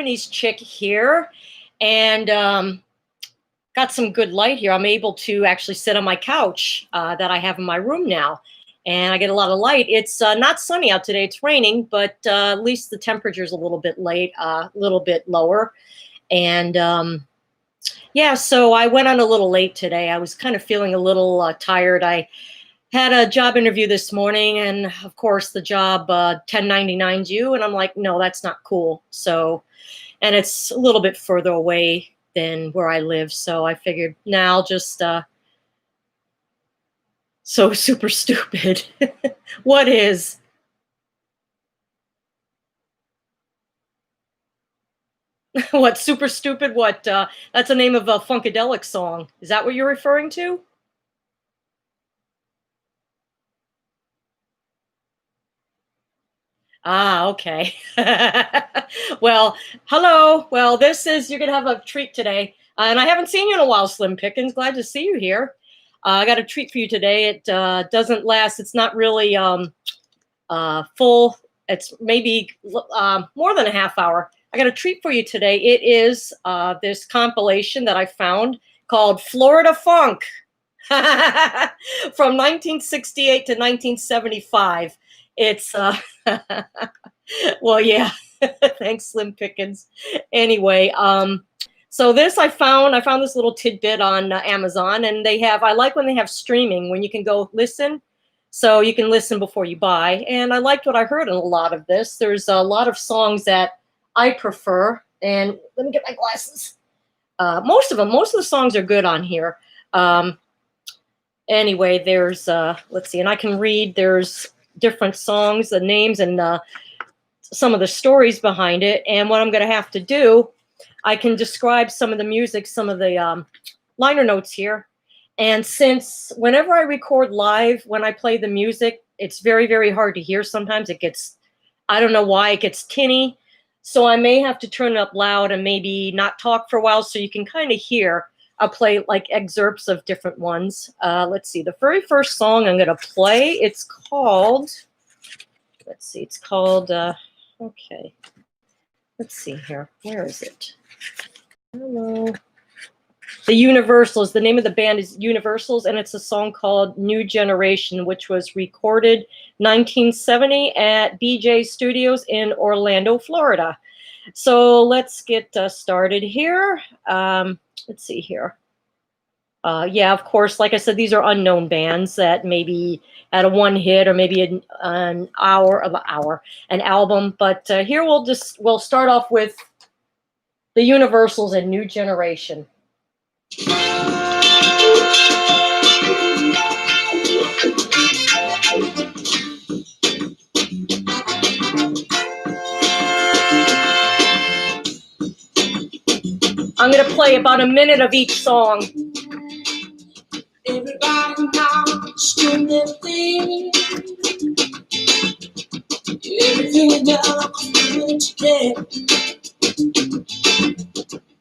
70s chick here, and got some good light here. I'm able to actually sit on my couch that I have in my room now, and I get a lot of light. It's not sunny out today. It's raining, but at least the temperature's a little bit little bit lower. And yeah, so I went on a little late today. I was kind of feeling a little tired. I had a job interview this morning, and of course the job 1099's you, and I'm like, no, that's not cool. So, and it's a little bit further away than where I live, so I figured, now I'll just so super stupid. What is? What, super stupid? What? That's the name of a Funkadelic song. Is that what you're referring to? Ah, okay. Well, hello. Well, you're going to have a treat today. And I haven't seen you in a while, Slim Pickens. Glad to see you here. I got a treat for you today. It doesn't last. It's not really full. It's maybe more than a half hour. I got a treat for you today. It is this compilation that I found called Florida Funk from 1968 to 1975. It's well, yeah. Thanks, Slim Pickens. Anyway, so I found this little tidbit on Amazon, and I like when they have streaming, when you can go listen, so you can listen before you buy. And I liked what I heard in a lot of this. There's a lot of songs that I prefer, and let me get my glasses. Most of the songs are good on here. Anyway, there's let's see, and I can read. There's different songs, the names, and some of the stories behind it. And what I'm going to have to do, I can describe some of the music, some of the liner notes here. And since whenever I record live, when I play the music, it's very, very hard to hear. Sometimes it gets, I don't know why, it gets tinny. So I may have to turn it up loud and maybe not talk for a while so you can kind of hear. I'll play like excerpts of different ones. Let's see. The very first song I'm going to play, it's called, okay. Let's see here. Where is it? I don't know. The Universals. The name of the band is Universals, and it's a song called New Generation, which was recorded 1970 at BJ Studios in Orlando, Florida. So let's get started here. Let's see here. Yeah, of course, like I said, these are unknown bands that maybe had a one hit or maybe an album. But here we'll start off with the Universals and New Generation. I'm going to play about a minute of each song. Everybody now is doing their thing. Everything is now coming together.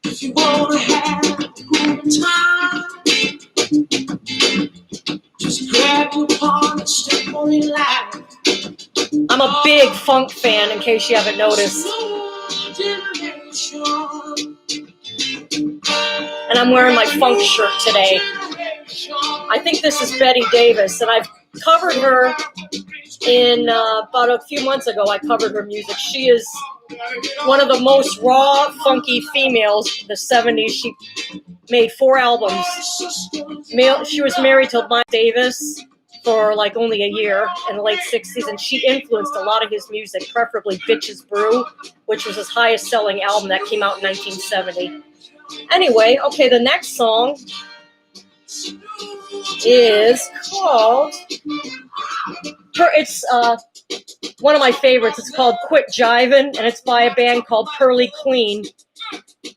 If you want to have a good time, just grab your part and step on your line. I'm a big funk fan, in case you haven't noticed. And I'm wearing my funk shirt today. I think this is Betty Davis, and I've covered her in about a few months ago. I covered her music. She is one of the most raw, funky females of the 70s. She made 4 albums. She was married to Miles Davis for like only a year in the late 60s, and she influenced a lot of his music, preferably Bitches Brew, which was his highest selling album that came out in 1970. Anyway, okay, the next song is called, it's one of my favorites. It's called Quit Jivin', and it's by a band called Pearly Queen.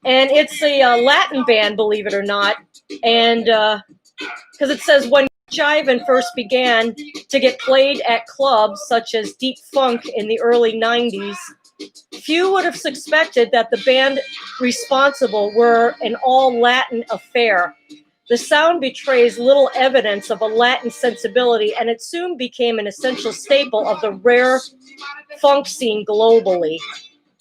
And it's a Latin band, believe it or not. And because it says when Jivin' first began to get played at clubs such as Deep Funk in the early 90s, few would have suspected that the band responsible were an all-Latin affair. The sound betrays little evidence of a Latin sensibility, and it soon became an essential staple of the rare funk scene globally.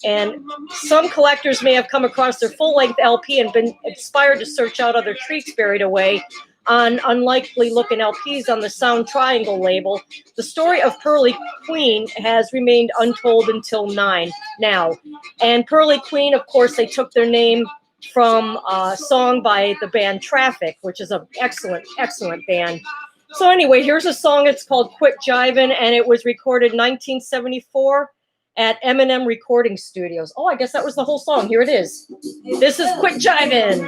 And some collectors may have come across their full-length LP and been inspired to search out other treats buried away on unlikely-looking LPs on the Sound Triangle label. The story of Pearly Queen has remained untold until now. And Pearly Queen, of course, they took their name from a song by the band Traffic, which is an excellent, excellent band. So anyway, here's a song. It's called Quit Jivin', and it was recorded 1974 at Eminem Recording Studios. Oh, I guess that was the whole song. Here it is. This is Quit Jivin'.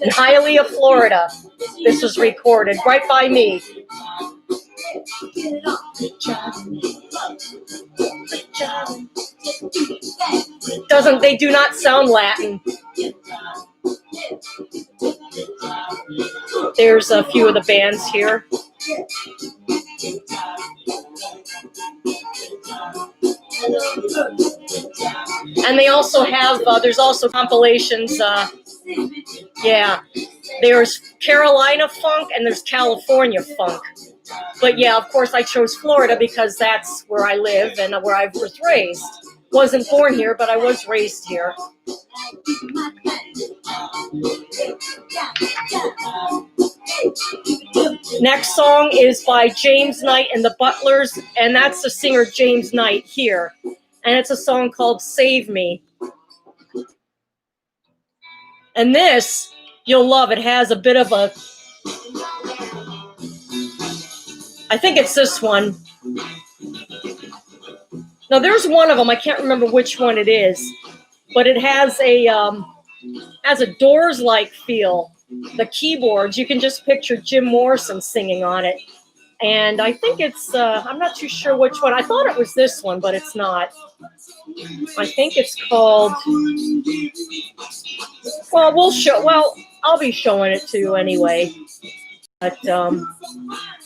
In Hialeah, Florida. This was recorded right by me. They do not sound Latin. There's a few of the bands here. And they also have, there's also compilations, yeah, there's Carolina funk and there's California funk. But yeah, of course I chose Florida because that's where I live and where I was raised. Wasn't born here, but I was raised here. Next song is by James Knight and the Butlers, and that's the singer James Knight here. And it's a song called Save Me. And this, you'll love. It has a bit of a, I think it's this one. Now there's one of them, I can't remember which one it is, but it has a Doors-like feel. The keyboards, you can just picture Jim Morrison singing on it. And I think it's, I'm not too sure which one. I thought it was this one, but it's not. I think it's called, well, I'll be showing it to you anyway. But,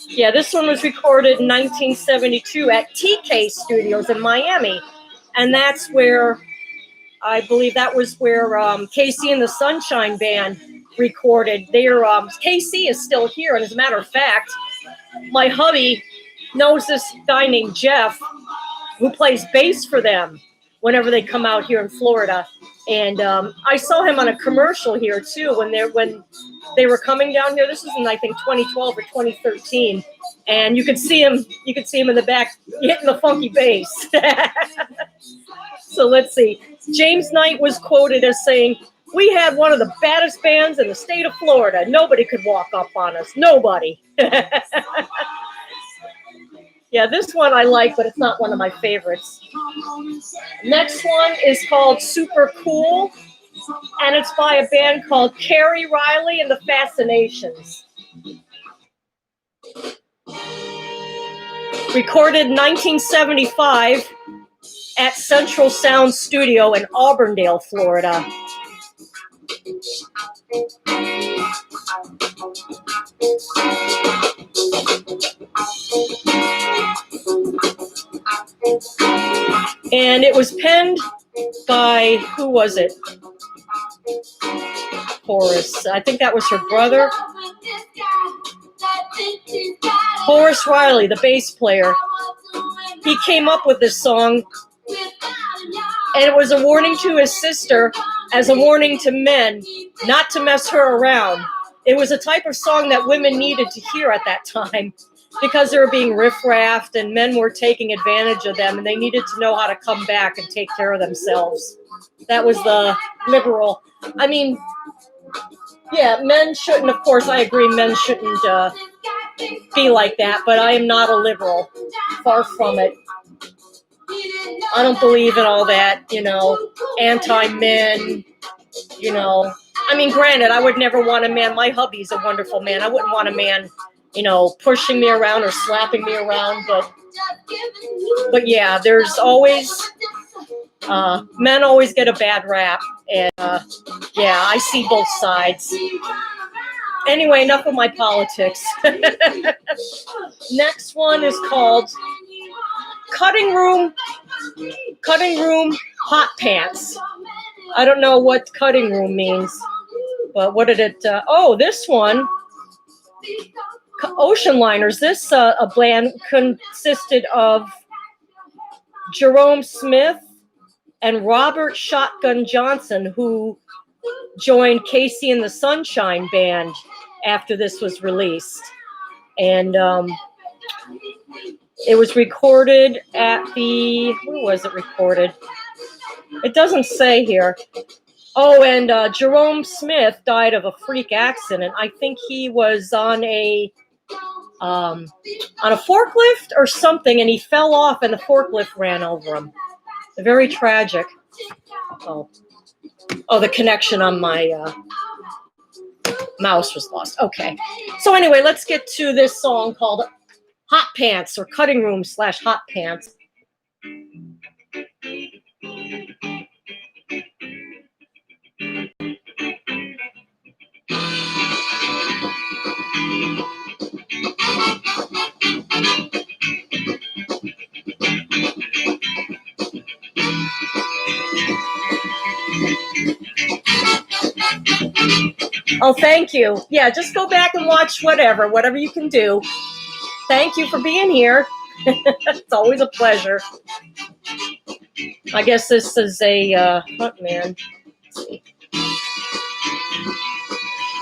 yeah, this one was recorded in 1972 at TK Studios in Miami. And that's where, I believe that was where KC and the Sunshine Band recorded. Their KC is still here. And as a matter of fact, my hubby knows this guy named Jeff who plays bass for them whenever they come out here in Florida. And I saw him on a commercial here too when they were coming down here. This was in I think 2012 or 2013, and you could see him in the back hitting the funky bass. So let's see. James Knight was quoted as saying, "We had one of the baddest bands in the state of Florida. Nobody could walk up on us. Nobody." Yeah, this one I like, but it's not one of my favorites. Next one is called Super Cool, and it's by a band called Carrie Riley and the Fascinations. Recorded in 1975 at Central Sound Studio in Auburndale, Florida. And it was penned by, who was it? Horace. I think that was her brother. Horace Riley, the bass player. He came up with this song, and it was a warning to his sister as a warning to men not to mess her around. It was a type of song that women needed to hear at that time because they were being riff-raffed and men were taking advantage of them, and they needed to know how to come back and take care of themselves. That was the liberal. I mean, yeah, men shouldn't, of course, I agree, men shouldn't be like that, but I am not a liberal. Far from it. I don't believe in all that, anti-men, I mean, granted, I would never want a man. My hubby's a wonderful man. I wouldn't want a man, pushing me around or slapping me around. But yeah, there's always, men always get a bad rap. And yeah, I see both sides. Anyway, enough of my politics. Next one is called Cutting Room Hot Pants. I don't know what cutting room means. But what did it? Oh, this one, Ocean Liners. This a band consisted of Jerome Smith and Robert Shotgun Johnson, who joined Casey and the Sunshine Band after this was released. And it was recorded at the, where was it recorded? It doesn't say here. Oh, and Jerome Smith died of a freak accident. I think he was on a forklift or something, and he fell off, and the forklift ran over him. Very tragic. Oh, the connection on my mouse was lost. Okay. So anyway, let's get to this song called Hot Pants, or Cutting Room / Hot Pants. Oh, thank you. Yeah, just go back and watch whatever you can do. Thank you for being here. It's always a pleasure. I guess this is a front man. Let's see.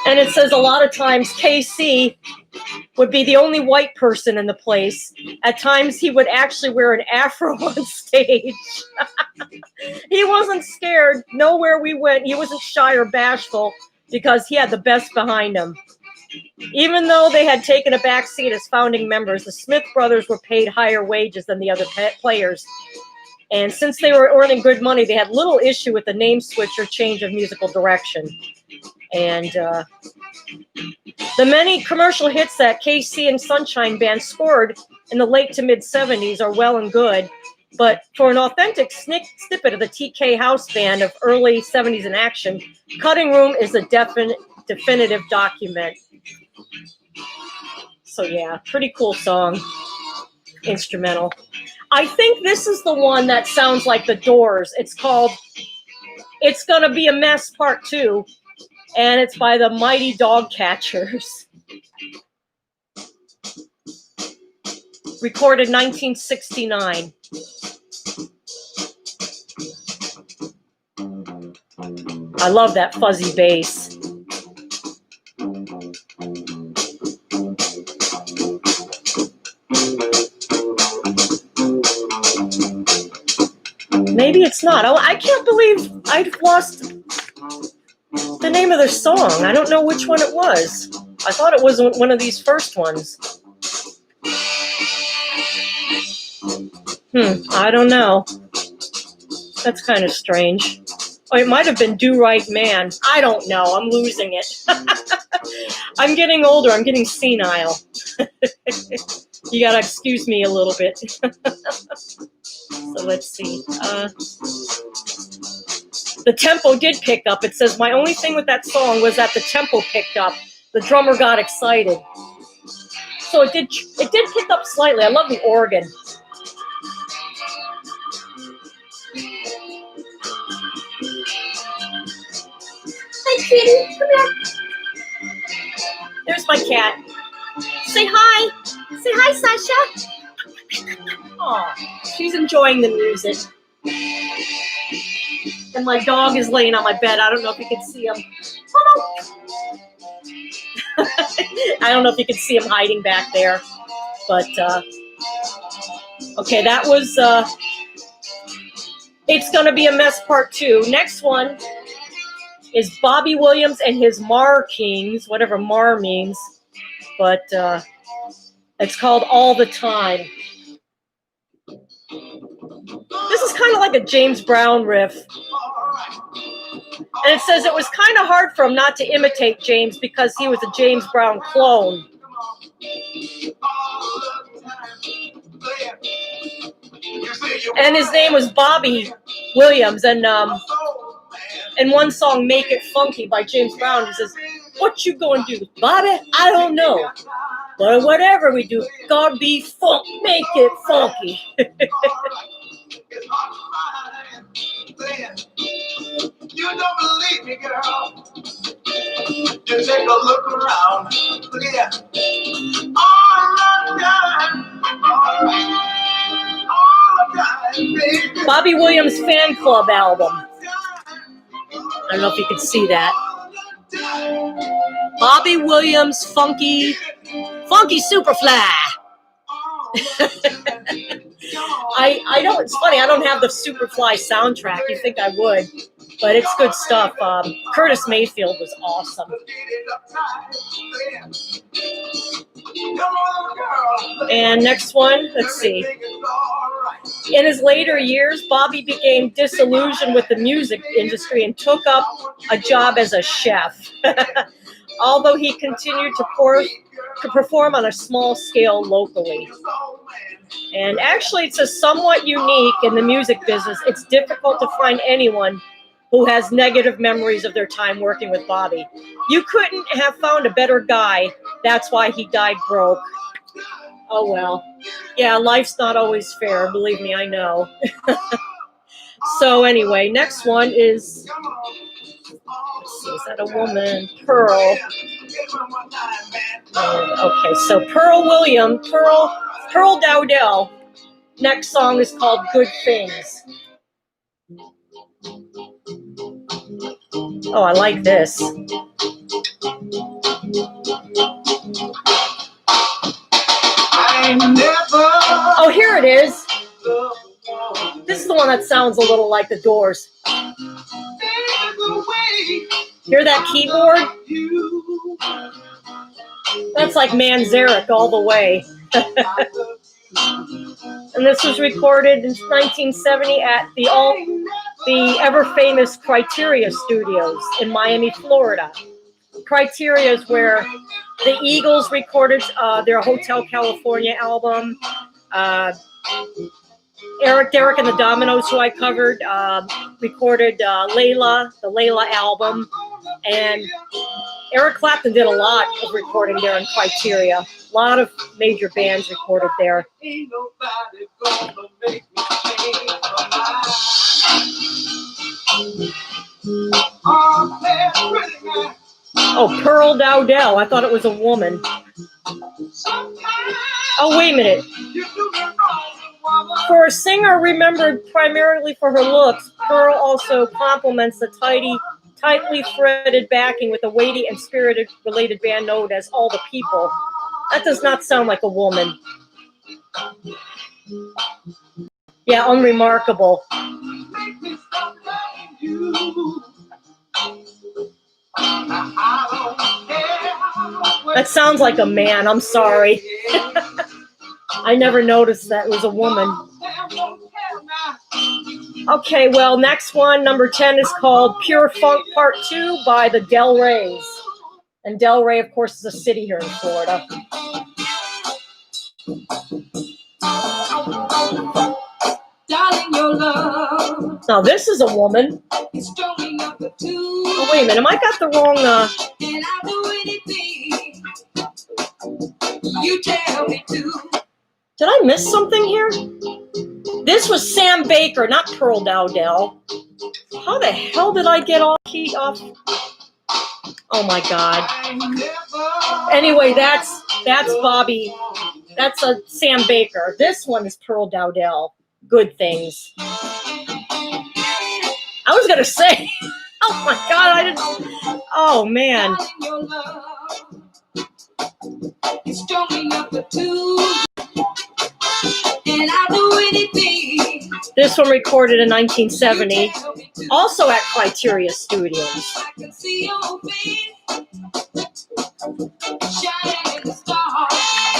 And it says a lot of times KC would be the only white person in the place. At times he would actually wear an afro on stage. He wasn't scared. Nowhere we went, he wasn't shy or bashful because he had the best behind him. Even though they had taken a back seat as founding members, the Smith brothers were paid higher wages than the other players. And since they were earning good money, they had little issue with the name switch or change of musical direction. And the many commercial hits that KC and Sunshine Band scored in the late to mid 70s are well and good. But for an authentic snippet of the TK House Band of early 70s in action, Cutting Room is a definitive document. So yeah, pretty cool song, instrumental. I think this is the one that sounds like The Doors. It's called It's Gonna Be a Mess Part 2, and it's by the Mighty Dogcatchers. Recorded 1969. I love that fuzzy bass. Maybe it's not. Oh, I can't believe I've lost the name of the song. I don't know which one it was. I thought it was one of these first ones. I don't know. That's kind of strange. Oh, it might have been Do Right Man. I don't know. I'm losing it. I'm getting older. I'm getting senile. You gotta excuse me a little bit. So let's see. The tempo did pick up. It says, my only thing with that song was that the tempo picked up. The drummer got excited. So it did pick up slightly. I love the organ. Hi, kitty. Come here. There's my cat. Say hi. Say hi, Sasha. Oh, she's enjoying the music. And my dog is laying on my bed. I don't know if you can see him. I don't know if you can see him hiding back there. But, okay, that was It's Gonna Be a Mess Part 2. Next one is Bobby Williams and his Mar Kings, whatever Mar means. But it's called All the Time. This is kind of like a James Brown riff. And it says it was kind of hard for him not to imitate James because he was a James Brown clone. And his name was Bobby Williams. And in one song, Make It Funky by James Brown, he says, what you gonna do, Bobby? I don't know. But whatever we do, gotta be funk, make it funky. You don't believe me, girl. You take a look around. Look at that. All the time. All right. All the time, baby. Bobby Williams Fan Club album. I don't know if you can see that. Bobby Williams Funky Superfly. I know it's funny. I don't have the Superfly soundtrack. You think I would, but it's good stuff. Curtis Mayfield was awesome. And next one, let's see. In his later years, Bobby became disillusioned with the music industry and took up a job as a chef. Although he continued to perform on a small scale locally. And actually, it's a somewhat unique in the music business. It's difficult to find anyone who has negative memories of their time working with Bobby. You couldn't have found a better guy. That's why he died broke. Oh, well. Yeah, life's not always fair. Believe me, I know. So anyway, next one is, is that a woman? Pearl. Okay, so Pearl Dowdell. Next song is called Good Things. Oh, I like this. Oh, here it is. This is the one that sounds a little like the Doors. Hear that keyboard? That's like Manzarek all the way. And this was recorded in 1970 at the ever-famous Criteria Studios in Miami, Florida. Criteria is where the Eagles recorded their Hotel California album. Eric and the Dominoes, who I covered, recorded Layla, the Layla album. And Eric Clapton did a lot of recording there in Criteria. A lot of major bands recorded there. Oh, Pearl Dowdell. I thought it was a woman. Oh, wait a minute. For a singer remembered primarily for her looks, Pearl also complements the tightly threaded backing with a weighty and spirited related band known as All the People. That does not sound like a woman. Yeah, unremarkable. That sounds like a man. I'm sorry. I never noticed that it was a woman. Okay, well, next one, number 10, is called Pure Funk Part 2 by the Del Reys. And Del Rey, of course, is a city here in Florida. Darling, your love. Now, this is a woman. Oh, wait a minute. I got the wrong... And I'll do anything you tell me to. Did I miss something here? This was Sam Baker, not Pearl Dowdell. How the hell did I get off? Oh my God. Anyway, that's Bobby. That's a Sam Baker. This one is Pearl Dowdell. Good Things. I was gonna say. Oh my God, I didn't. Oh man. This one recorded in 1970, also at Criteria Studios.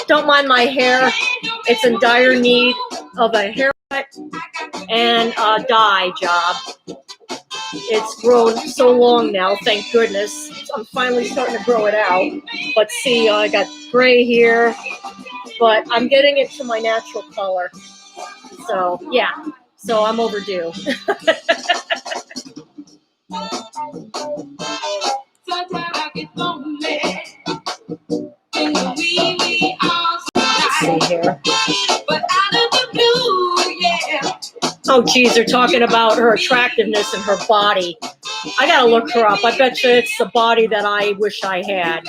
Don't mind my hair. It's in dire need of a haircut and a dye job. It's grown so long now, thank goodness. I'm finally starting to grow it out. But see, I got gray here, but I'm getting it to my natural color. So, yeah. So I'm overdue. Let's see here. Oh, geez, they're talking about her attractiveness and her body. I gotta look her up. I bet you it's the body that I wish I had.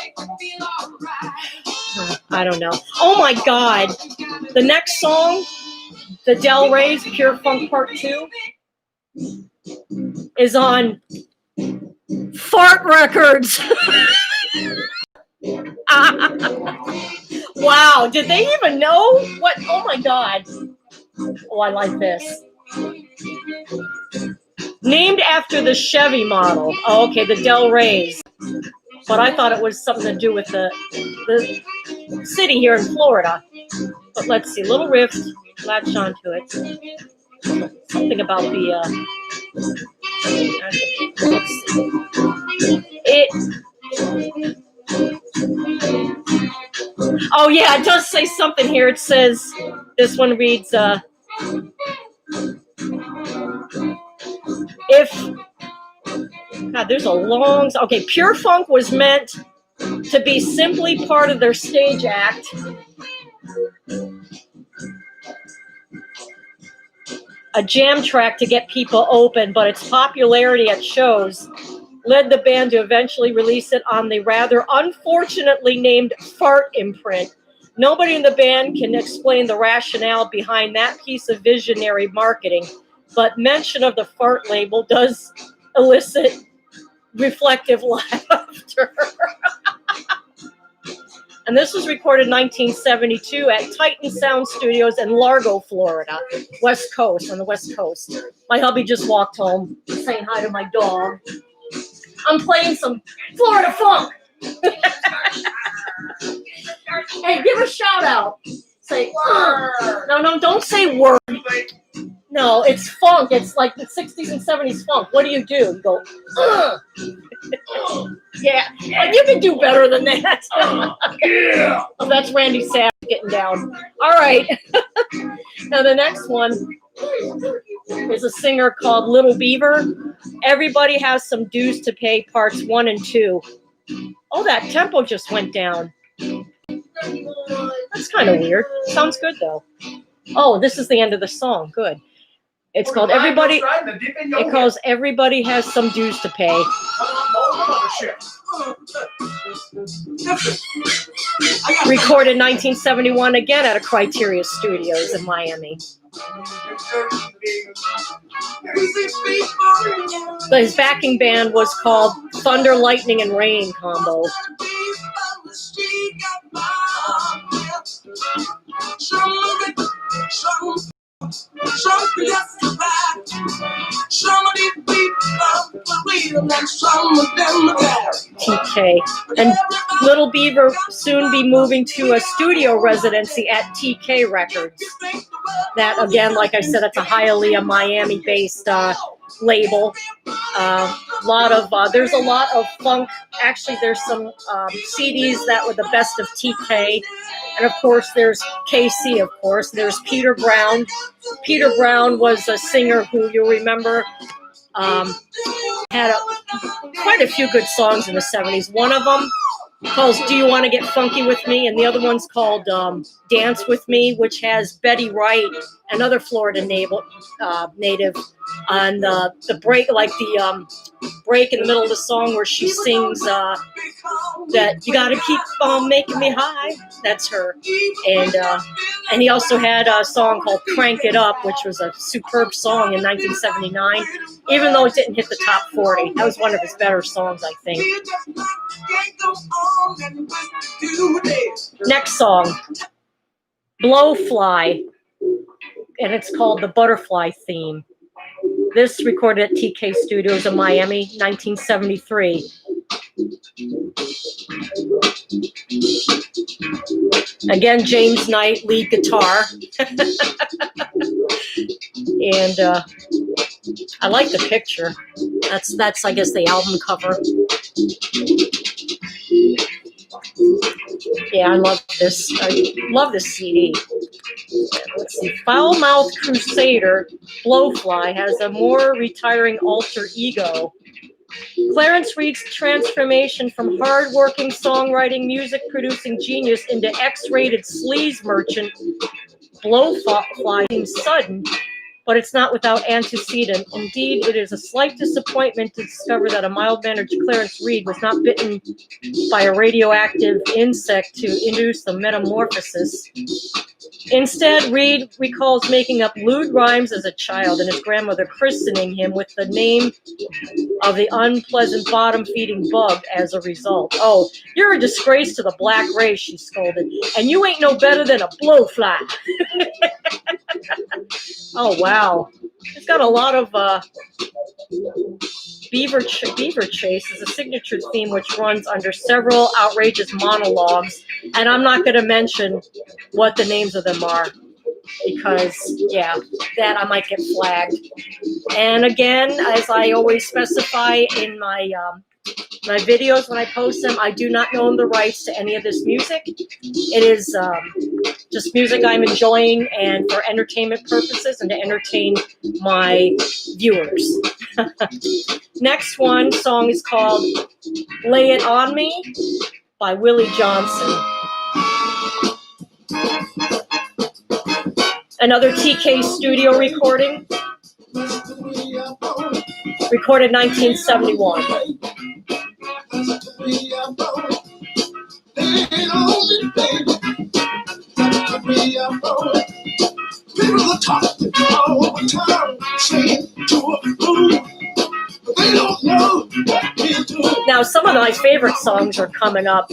I don't know. Oh my God. The next song, the Del Rey's Pure Funk Part 2, is on Fart Records. Wow, did they even know what? Oh my God. Oh, I like this. Named after the Chevy model. Oh, okay, the Del Rey's. But I thought it was something to do with the city here in Florida. But let's see, little riff, latch onto it. Something about the, let's see. Oh yeah, it does say something here. It says, this one reads, God, there's a long, okay, Pure Funk was meant to be simply part of their stage act. A jam track to get people open, but its popularity at shows led the band to eventually release it on the rather unfortunately named Fart imprint. Nobody in the band can explain the rationale behind that piece of visionary marketing, but mention of the Fart label does elicit reflective laughter. And this was recorded in 1972 at Titan Sound Studios in Largo, Florida, West Coast, on the West Coast. My hubby just walked home saying hi to my dog. I'm playing some Florida funk. Hey, give a shout out. Say, no, don't say word. No, it's funk. It's like the 60s and 70s funk. What do? You go, yeah, but you can do better than that. Yeah. Oh, that's Randy Savage getting down. All right. Now the next one is a singer called Little Beaver. Everybody Has Some Dues to Pay, parts 1 and 2. Oh, that tempo just went down. That's kind of weird. Sounds good though. Oh, this is the end of the song. Good. It's called Everybody. It calls Everybody Has Some Dues to Pay. Recorded 1971 again at a Criteria Studios in Miami. His backing band was called Thunder, Lightning, and Rain Combo. TK. And Little Beaver soon be moving to a studio residency at TK Records. That, again, like I said, it's a Hialeah, Miami-based label. There's a lot of funk. Actually, there's some CDs that were the best of TK. And, of course, there's KC, of course. There's Peter Brown. Peter Brown was a singer who you'll remember had quite a few good songs in the 70s. One of them calls Do You Want to Get Funky With Me? And the other one's called Dance With Me, which has Betty Wright, another Florida native, on the break, like the break in the middle of the song where she sings that you got to keep on making me high. That's her. And he also had a song called Crank It Up, which was a superb song in 1979, even though it didn't hit the top 40. That was one of his better songs, I think. Next song, Blowfly, and it's called The Butterfly Theme. This recorded at TK Studios in Miami, 1973. Again, James Knight, lead guitar. And I like the picture. That's I guess the album cover. Yeah, I love this. I love this CD. Let's see. Foul-Mouthed Crusader, Blowfly, has a more retiring alter ego. Clarence Reed's transformation from hard-working songwriting, music-producing genius into X-rated sleaze merchant, Blowfly, seems sudden, but it's not without antecedent. Indeed, it is a slight disappointment to discover that a mild-mannered Clarence Reed was not bitten by a radioactive insect to induce the metamorphosis. Instead, Reed recalls making up lewd rhymes as a child and his grandmother christening him with the name of the unpleasant bottom-feeding bug as a result. "Oh, you're a disgrace to the black race," she scolded, "and you ain't no better than a blowfly." Oh, wow. It's got a lot of Beaver Chase is a signature theme which runs under several outrageous monologues, and I'm not going to mention what the names of them are because, yeah, that I might get flagged. And again, as I always specify in my videos when I post them, I do not own the rights to any of this music. It is just music I'm enjoying and for entertainment purposes and to entertain my viewers. Next song is called "Lay It On Me" by Willie Johnson. Another TK studio recording, recorded 1971. People are talking all the time, saying to a fool, but they don't know what they're doing. Now, some of my favorite songs are coming up.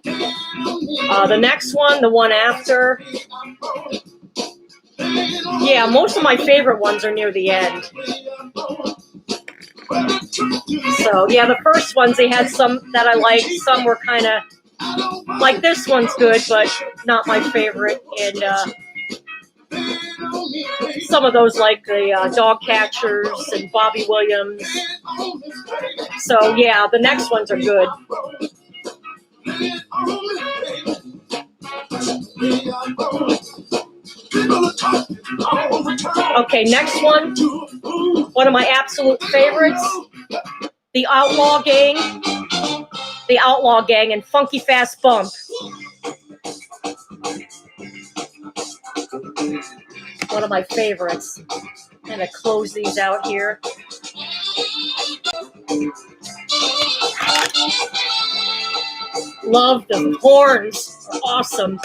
The next one, the one after. Yeah, most of my favorite ones are near the end. So, yeah, the first ones, they had some that I liked. Some were kind of, like this one's good, but not my favorite. And some of those, like the Dog Catchers and Bobby Williams. So, yeah, the next ones are good. Okay, next one of my absolute favorites, The Outlaw Gang and Funky Fast Bump. One of my favorites. I'm gonna close these out here. Love the horns, are awesome.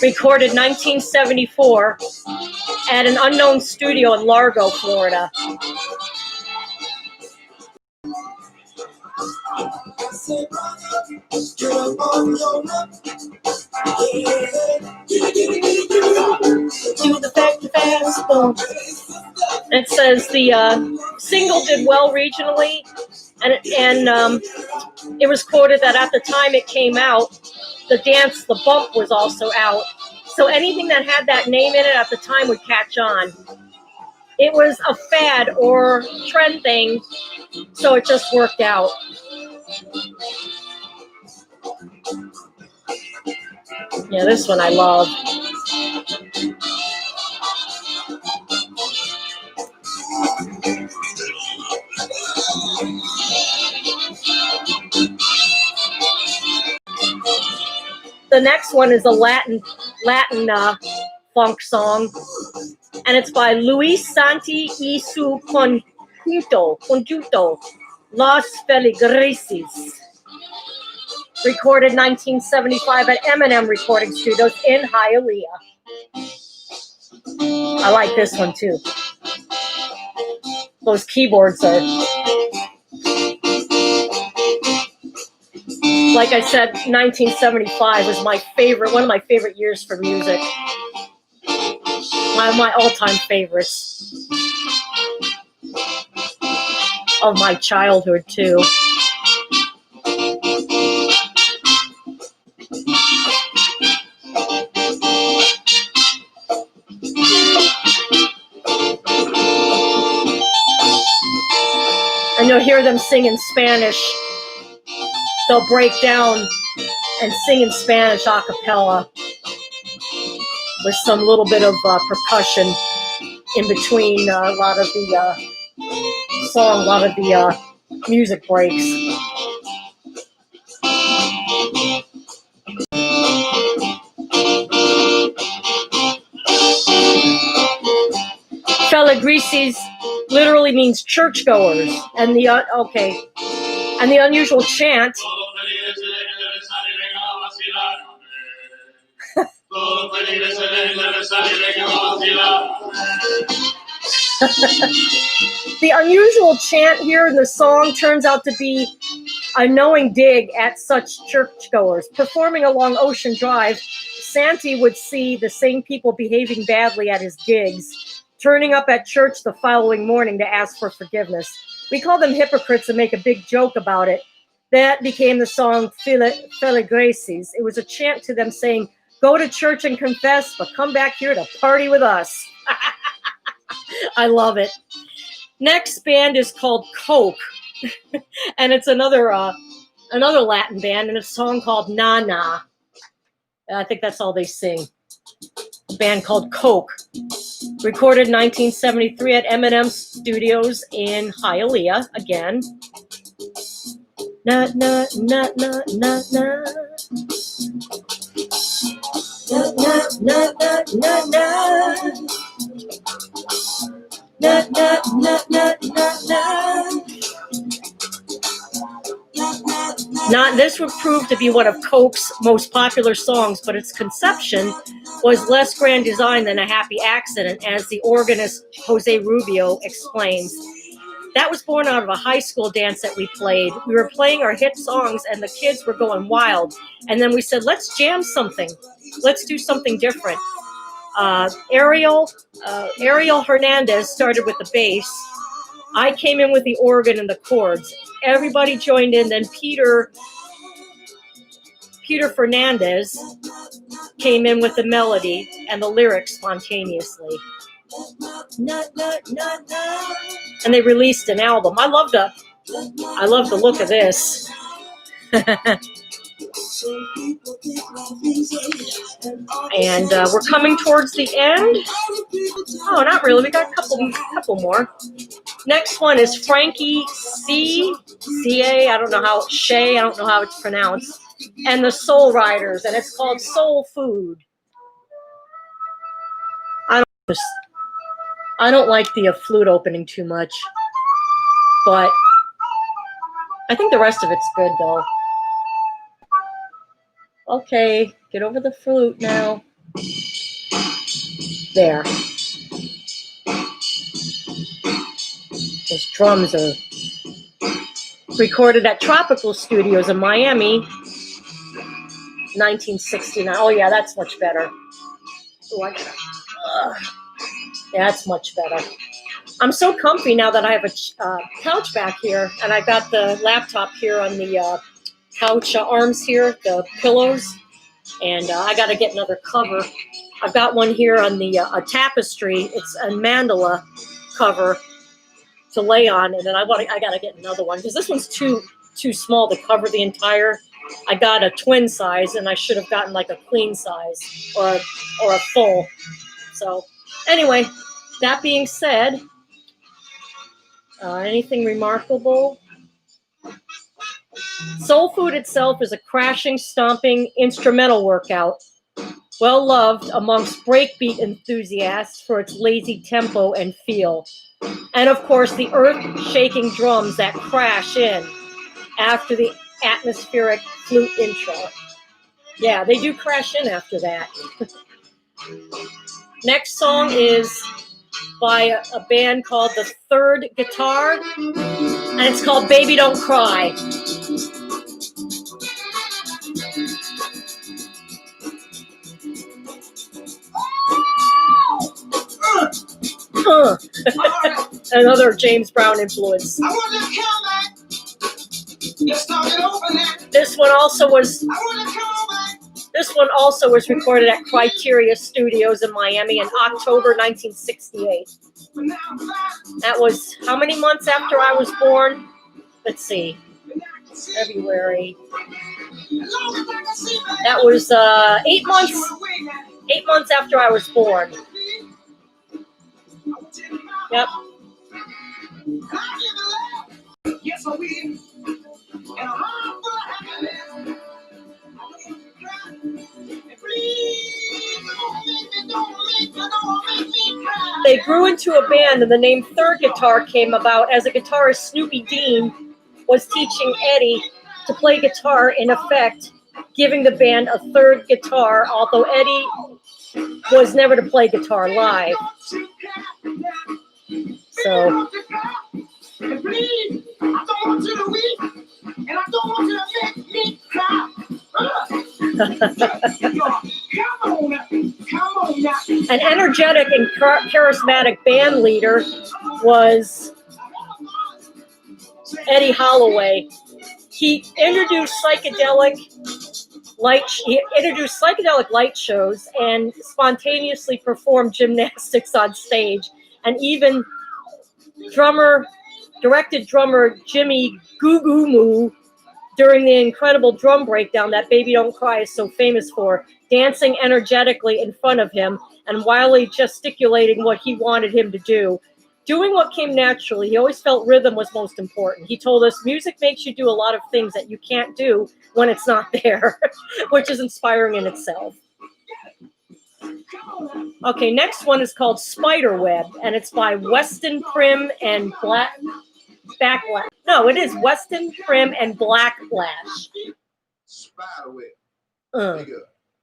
Recorded 1974 at an unknown studio in Largo, Florida. It says the single did well regionally, and it was quoted that at the time it came out, the dance, the bump, was also out. So anything that had that name in it at the time would catch on. It was a fad or trend thing, so it just worked out. Yeah, this one I love. The next one is a Latin funk song, and it's by Luis Santi y su Conjunto, Los Feligreses. Recorded 1975 at Eminem Recording Studios in Hialeah. I like this one too. Those keyboards are, like I said, 1975 was my favorite, one of my favorite years for music. One of my all-time favorites of my childhood too. And you'll hear them sing in Spanish. They'll break down and sing in Spanish a cappella with some little bit of percussion. in between a lot of the song, a lot of the music breaks. Feligreses literally means churchgoers, and the and the unusual chant. The unusual chant here in the song turns out to be a knowing dig at such churchgoers. Performing along Ocean Drive, Santi would see the same people behaving badly at his gigs, turning up at church the following morning to ask for forgiveness. We call them hypocrites and make a big joke about it. That became the song Feligreses. It was a chant to them saying, go to church and confess, but come back here to party with us. I love it. Next band is called Coke, and it's another Latin band, and a song called Na Na. I think that's all they sing. A band called Coke, recorded in 1973 at M&M Studios in Hialeah. Again, na na na na na na. Na na na na na na. Na na na na na na. This would prove to be one of Coke's most popular songs, but its conception was less grand design than a happy accident, as the organist Jose Rubio explains. That was born out of a high school dance that we played. We were playing our hit songs, and the kids were going wild. And then we said, let's jam something. Let's do something different. Ariel Hernandez started with the bass. I came in with the organ and the chords. Everybody joined in. Then Peter Fernandez came in with the melody and the lyrics spontaneously. And they released an album. I love the look of this. And we're coming towards the end. Oh, not really. We got a couple more. Next one is Frankie C.A. I don't know how it's pronounced. And the Soul Riders, and it's called Soul Food. I don't like the flute opening too much, but I think the rest of it's good though. Okay, get over the flute now. There. Those drums are recorded at Tropical Studios in Miami, 1969. Oh yeah, that's much better. Oh, that's much better. I'm so comfy now that I have a couch back here, and I got the laptop here on the couch arms here, the pillows, and I got to get another cover. I've got one here on the a tapestry. It's a mandala cover to lay on, and then I got to get another one because this one's too small to cover the entire. I got a twin size, and I should have gotten like a queen size or a full. So anyway, that being said, anything remarkable? Soul Food itself is a crashing, stomping instrumental workout, well loved amongst breakbeat enthusiasts for its lazy tempo and feel. And of course, the earth-shaking drums that crash in after the atmospheric flute intro. Yeah, they do crash in after that. Next song is by a band called The Third Guitar, and it's called Baby Don't Cry. Another James Brown influence. This one also was recorded at Criteria Studios in Miami in October 1968. That was how many months after I was born? Let's see. February. That was 8 months. 8 months after I was born. Yep. Yes, I will. And a heart full of happiness. They grew into a band, and the name Third Guitar came about as a guitarist, Snoopy Dean, was teaching Eddie to play guitar, in effect, giving the band a third guitar, although Eddie was never to play guitar live. So, Please, I don't want you to weep, and I don't want you to make me cry. Come on now. an energetic and charismatic band leader was Eddie Holloway. He introduced psychedelic light shows and spontaneously performed gymnastics on stage, and even directed drummer Jimmy Goo Goo Moo during the incredible drum breakdown that Baby Don't Cry is so famous for, dancing energetically in front of him and wildly gesticulating what he wanted him to do. Doing what came naturally, he always felt rhythm was most important. He told us music makes you do a lot of things that you can't do when it's not there, which is inspiring in itself. Okay, next one is called Spiderweb, and it's by Weston Prim and Backlash. No, it is Weston Prim and Blacklash. Spiderweb.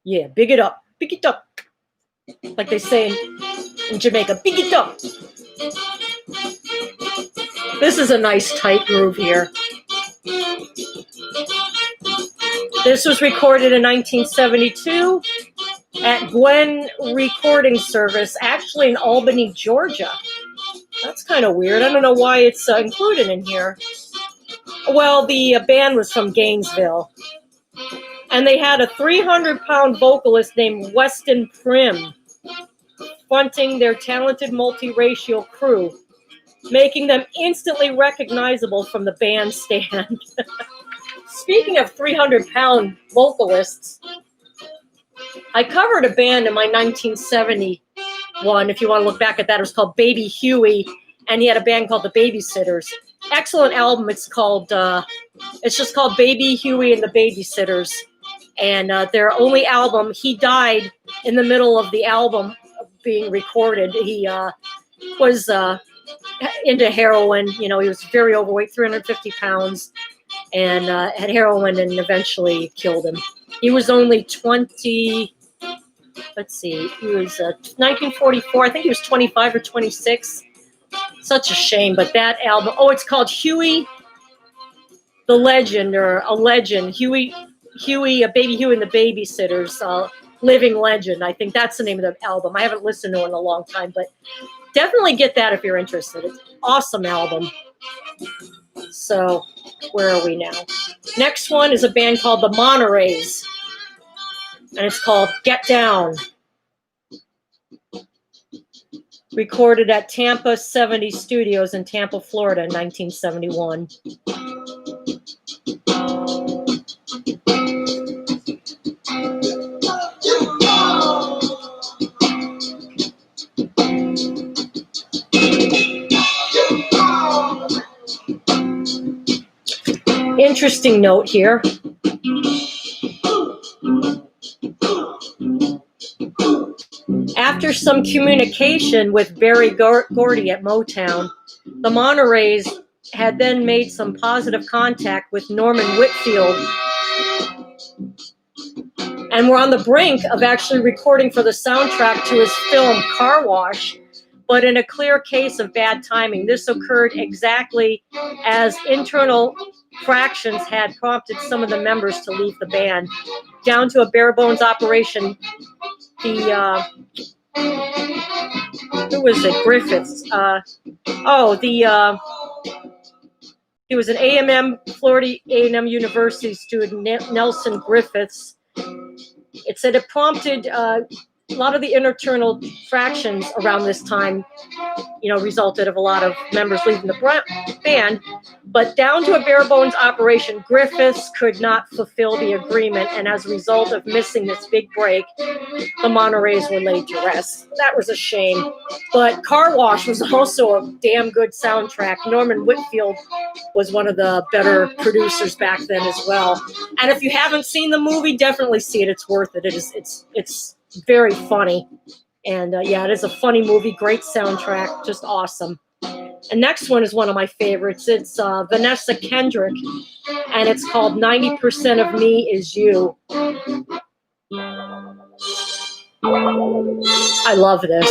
Yeah, big it up. Big it up. Like they say in Jamaica, big it up. This is a nice tight groove here. This was recorded in 1972 at Gwen Recording Service, actually in Albany, Georgia. That's kind of weird. I don't know why it's included in here. Well, the band was from Gainesville. And they had a 300-pound vocalist named Weston Prim fronting their talented multiracial crew, making them instantly recognizable from the bandstand. Speaking of 300-pound vocalists, I covered a band in my 1971, if you want to look back at that. It was called Baby Huey, and he had a band called the Babysitters. Excellent album. It's just called Baby Huey and the Babysitters. And their only album, he died in the middle of the album being recorded. He was into heroin. You know, he was very overweight, 350 pounds, and had heroin, and eventually killed him. He was only 20, let's see, he was 1944. I think he was 25 or 26. Such a shame, but that album, it's called Huey the Legend, or a Legend. Huey, Baby Huey and the Babysitters, Living Legend. I think that's the name of the album. I haven't listened to it in a long time, but definitely get that if you're interested. It's an awesome album. So, where are we now? Next one is a band called the Monterey's, and it's called Get Down. Recorded at Tampa 70 Studios in Tampa, Florida in 1971. Interesting note here. After some communication with Berry Gordy at Motown, the Monterey's had then made some positive contact with Norman Whitfield and were on the brink of actually recording for the soundtrack to his film Car Wash, but in a clear case of bad timing. This occurred exactly as internal fractions had prompted some of the members to leave the band. Down to a bare bones operation, who was it? Griffiths. He was an Florida A&M University student, Nelson Griffiths. It said it prompted a lot of the internal fractions around this time, resulted of a lot of members leaving the band. But down to a bare bones operation, Griffiths could not fulfill the agreement, and as a result of missing this big break, the Monterey's were laid to rest. That was a shame. But Car Wash was also a damn good soundtrack. Norman Whitfield was one of the better producers back then as well. And if you haven't seen the movie, definitely see it. It's worth it. It's very funny. And yeah, it is a funny movie. Great soundtrack. Just awesome. And next one is one of my favorites. It's Vanessa Kendrick, and it's called 90% of Me Is You. I love this.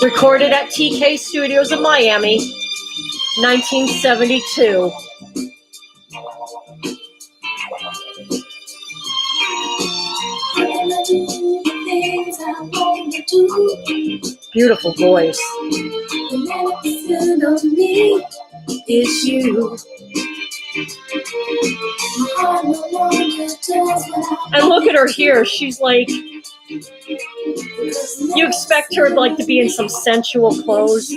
Recorded at TK Studios in Miami, 1972. Beautiful voice. Is you. And look at her here. She's like, you expect her like to be in some sensual clothes,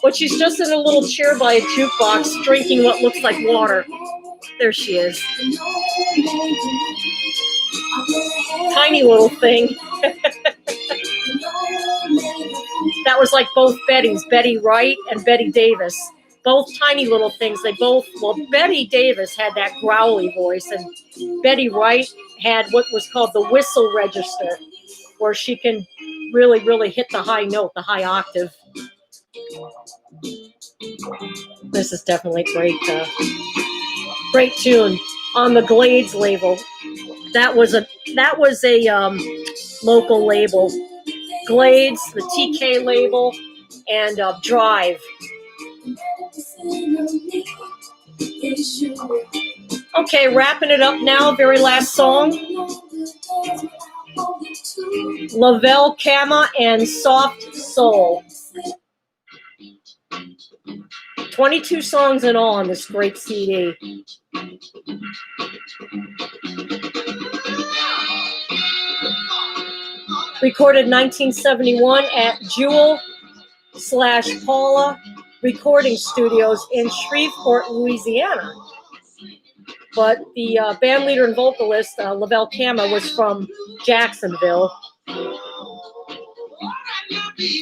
but she's just in a little chair by a jukebox drinking what looks like water. There she is. Tiny little thing. That was like both Bettys, Betty Wright and Betty Davis. Both tiny little things. Betty Davis had that growly voice, and Betty Wright had what was called the whistle register, where she can really, really hit the high note, the high octave. This is definitely great tune on the Glades label. That was a local label. Glades, the TK label, and Drive. Okay, wrapping it up now. Very last song. Lavelle Kama and Soft Soul. 22 songs in all on this great CD. Recorded 1971 at Jewel/Paula Recording Studios in Shreveport, Louisiana. But the band leader and vocalist, Lavelle Kama, was from Jacksonville.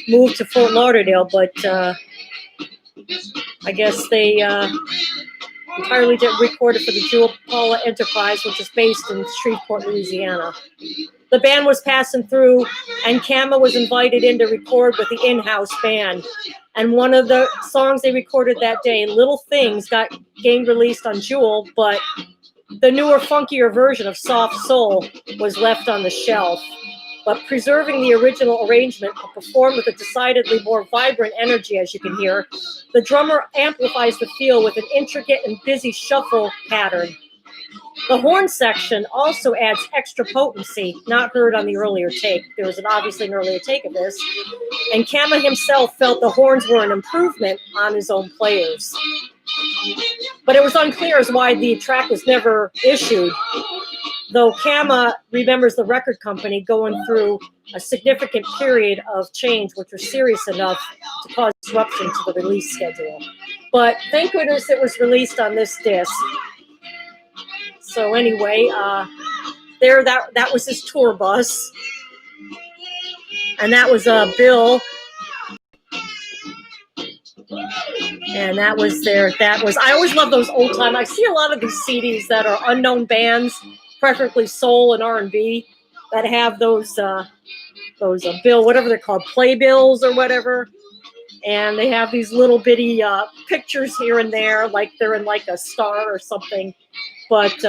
Moved to Fort Lauderdale, but I guess they entirely recorded for the Jewel Paula Enterprise, which is based in Shreveport, Louisiana. The band was passing through, and Kama was invited in to record with the in-house band. And one of the songs they recorded that day, Little Things, got released on Jewel, but the newer, funkier version of Soft Soul was left on the shelf. But preserving the original arrangement, but performed with a decidedly more vibrant energy, as you can hear, the drummer amplifies the feel with an intricate and busy shuffle pattern. The horn section also adds extra potency, not heard on the earlier take. There was obviously an earlier take of this. And Kama himself felt the horns were an improvement on his own players. But it was unclear as why the track was never issued, though Kama remembers the record company going through a significant period of change, which was serious enough to cause disruption to the release schedule. But thank goodness it was released on this disc. So anyway, that was his tour bus, and that was Bill, and that was I always love those old time. I see a lot of these CDs that are unknown bands, preferably soul and R&B, that have those bill, whatever they're called, playbills or whatever. And they have these little bitty pictures here and there, like they're in like a star or something. But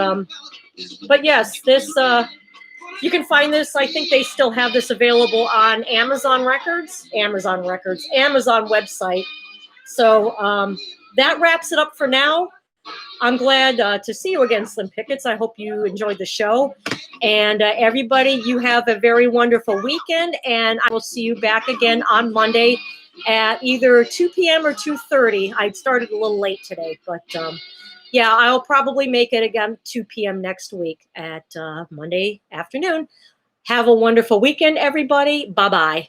yes, this you can find this. I think they still have this available on Amazon website. So that wraps it up for now. I'm glad to see you again, Slim Pickets. I hope you enjoyed the show. And everybody, you have a very wonderful weekend. And I will see you back again on Monday at either 2 p.m. or 2:30. I started a little late today, but yeah, I'll probably make it again 2 p.m. next week at Monday afternoon. Have a wonderful weekend, everybody. Bye-bye.